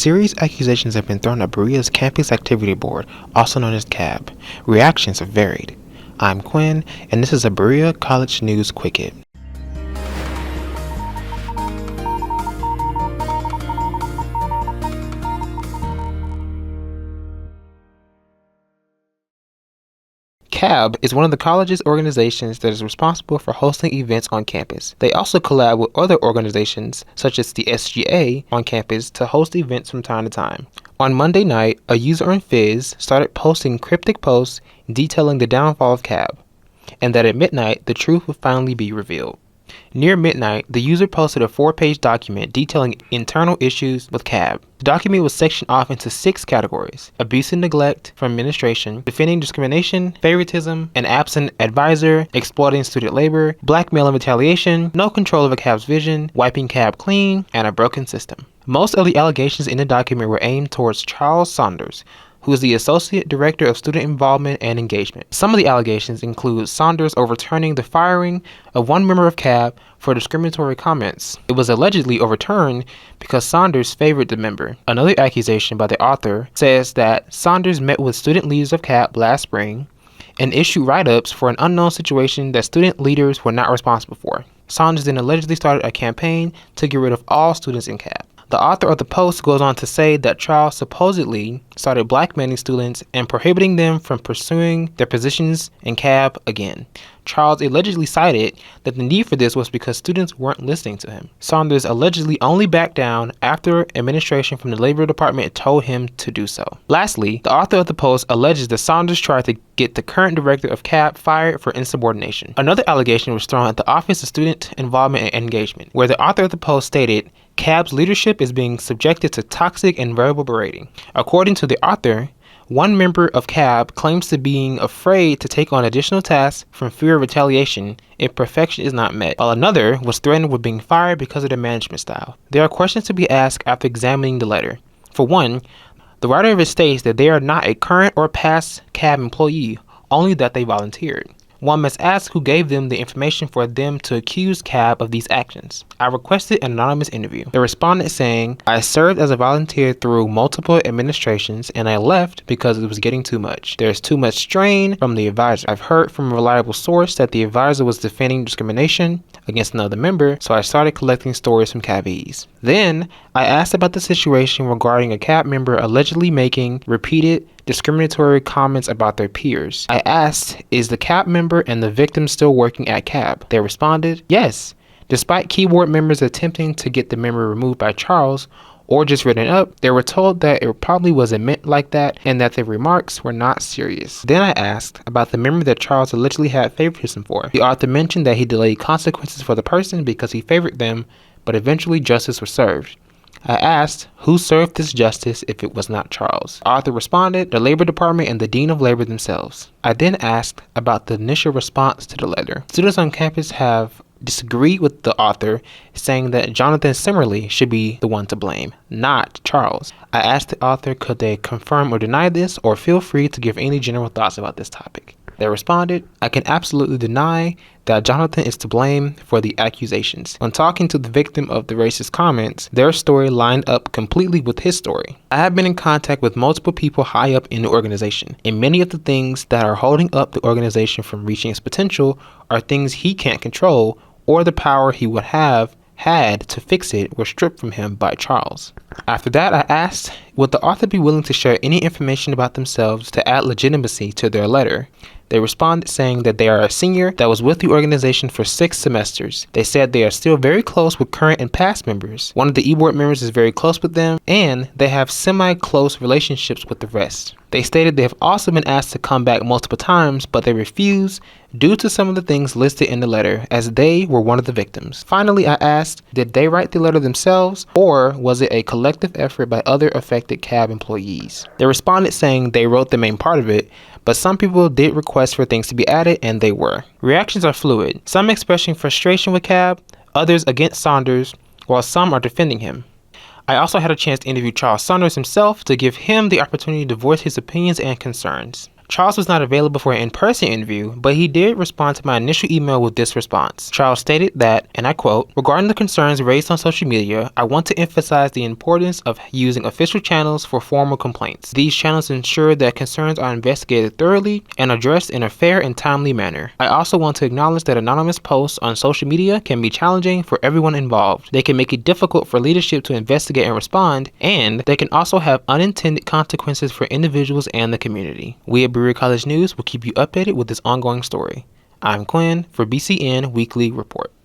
Serious accusations have been thrown at Berea's Campus Activity Board, also known as CAB. Reactions have varied. I'm Quinn, and this is a Berea College News Quick Hit. CAB is one of the college's organizations that is responsible for hosting events on campus. They also collab with other organizations, such as the SGA, on campus to host events from time to time. On Monday night, a user in Fizz started posting cryptic posts detailing the downfall of CAB, and that at midnight, the truth would finally be revealed. Near midnight, the user posted a 4-page document detailing internal issues with CAB. The document was sectioned off into 6 categories: abuse and neglect from administration, defending discrimination, favoritism, an absent advisor, exploiting student labor, blackmail and retaliation, no control over CAB's vision, wiping CAB clean, and a broken system. Most of the allegations in the document were aimed towards Charles Saunders, who is the Associate Director of Student Involvement and Engagement. Some of the allegations include Saunders overturning the firing of one member of CAB for discriminatory comments. It was allegedly overturned because Saunders favored the member. Another accusation by the author says that Saunders met with student leaders of CAB last spring and issued write-ups for an unknown situation that student leaders were not responsible for. Saunders then allegedly started a campaign to get rid of all students in CAB. The author of the post goes on to say that Charles supposedly started blackmailing students and prohibiting them from pursuing their positions in CAB again. Charles allegedly cited that the need for this was because students weren't listening to him. Saunders allegedly only backed down after administration from the Labor Department told him to do so. Lastly, the author of the post alleges that Saunders tried to get the current director of CAB fired for insubordination. Another allegation was thrown at the Office of Student Involvement and Engagement, where the author of the post stated, CAB's leadership is being subjected to toxic and verbal berating. According to the author, one member of CAB claims to being afraid to take on additional tasks from fear of retaliation if perfection is not met, while another was threatened with being fired because of their management style. There are questions to be asked after examining the letter. For one, the writer of it states that they are not a current or past CAB employee, only that they volunteered. One must ask who gave them the information for them to accuse CAB of these actions. I requested an anonymous interview. The respondent saying, I served as a volunteer through multiple administrations and I left because it was getting too much. There's too much strain from the advisor. I've heard from a reliable source that the advisor was defending discrimination against another member, so I started collecting stories from CABees. Then, I asked about the situation regarding a CAB member allegedly making repeated discriminatory comments about their peers. I asked, is the CAB member and the victim still working at CAB? They responded, yes. Despite keyboard members attempting to get the member removed by Charles or just written up, they were told that it probably wasn't meant like that and that their remarks were not serious. Then I asked about the member that Charles allegedly had favoritism for. The author mentioned that he delayed consequences for the person because he favored them, but eventually justice was served. I asked who served this justice if it was not Charles. The author responded, the Labor Department and the Dean of Labor themselves. I then asked about the initial response to the letter. Students on campus have disagreed with the author, saying that Jonathan Simmerly should be the one to blame, not Charles. I asked the author could they confirm or deny this, or feel free to give any general thoughts about this topic. They responded, I can absolutely deny that Jonathan is to blame for the accusations. When talking to the victim of the racist comments, their story lined up completely with his story. I have been in contact with multiple people high up in the organization, and many of the things that are holding up the organization from reaching its potential are things he can't control, or the power he would have had to fix it were stripped from him by Charles. After that, I asked, would the author be willing to share any information about themselves to add legitimacy to their letter? They responded saying that they are a senior that was with the organization for 6 semesters. They said they are still very close with current and past members. One of the e-board members is very close with them, and they have semi-close relationships with the rest. They stated they have also been asked to come back multiple times, but they refused due to some of the things listed in the letter, as they were one of the victims. Finally, I asked, did they write the letter themselves, or was it a collective effort by other affected CAB employees? They responded saying they wrote the main part of it, but some people did request for things to be added, and they were. Reactions are fluid, some expressing frustration with CAB, others against Saunders, while some are defending him. I also had a chance to interview Charles Saunders himself to give him the opportunity to voice his opinions and concerns. Charles was not available for an in-person interview, but he did respond to my initial email with this response. Charles stated that, and I quote, "Regarding the concerns raised on social media, I want to emphasize the importance of using official channels for formal complaints. These channels ensure that concerns are investigated thoroughly and addressed in a fair and timely manner. I also want to acknowledge that anonymous posts on social media can be challenging for everyone involved. They can make it difficult for leadership to investigate and respond, and they can also have unintended consequences for individuals and the community. We at Berea College News will keep you updated with this ongoing story." I'm Quinn for BCN Weekly Report.